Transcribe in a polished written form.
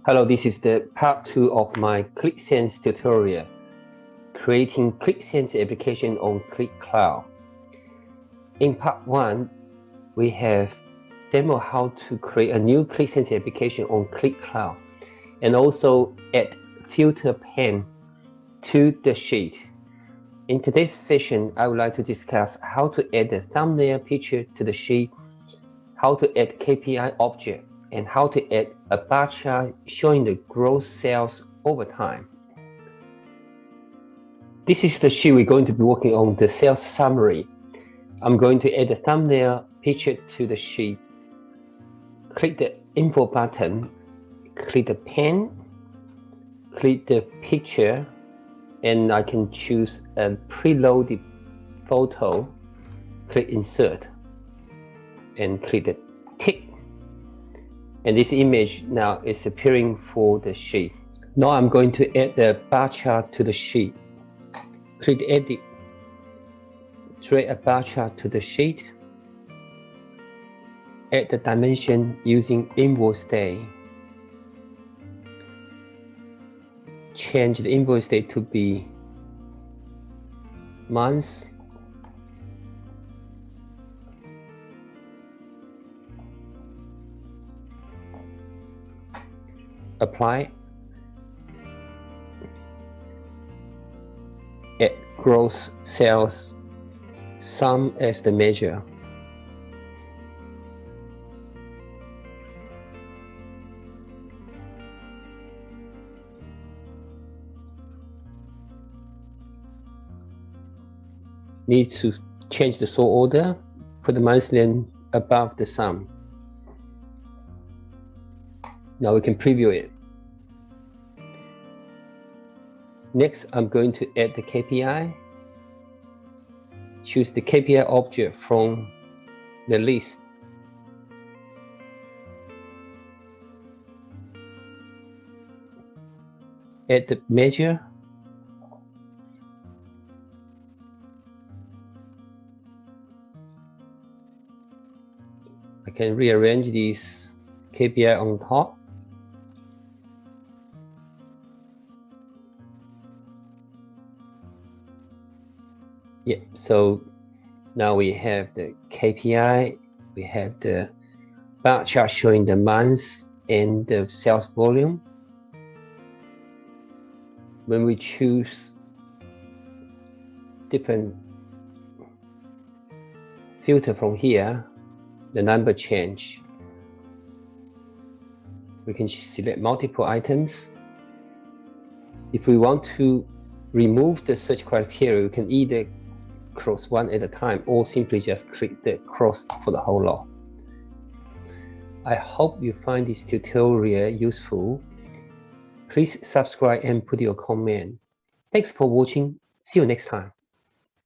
Hello, this is the part 2 of my Qlik Sense tutorial, creating Qlik Sense application on Qlik Cloud. In part 1, we have demo how to create a new Qlik Sense application on Qlik Cloud and also add filter pane to the sheet. In today's session, I would like to discuss how to add a thumbnail picture to the sheet, how to add KPI object, and how to add a bar chart showing the gross sales over time. This is the sheet we're going to be working on, the sales summary. I'm going to add a thumbnail picture to the sheet. Click the info button, click the pen, click the picture, and I can choose a preloaded photo. Click insert and click the tick. And this image now is appearing for the sheet. Now I'm going to add the bar chart to the sheet. Click edit, drag a bar chart to the sheet. Add the dimension using invoice day. Change the invoice date to be months. Apply. Add gross sales sum as the measure. Need to change the sort order. Put the month name above the sum. Now we can preview it. Next, I'm going to add the KPI. Choose the KPI object from the list. Add the measure. I can rearrange this KPI on top. Yeah, so now we have the KPI, we have the bar chart showing the months and the sales volume. When we choose different filter from here, the number change. We can select multiple items. If we want to remove the search criteria, we can either cross one at a time or simply just click the cross for the whole lot. I hope you find this tutorial useful. Please subscribe and put your comment. Thanks for watching. See you next time.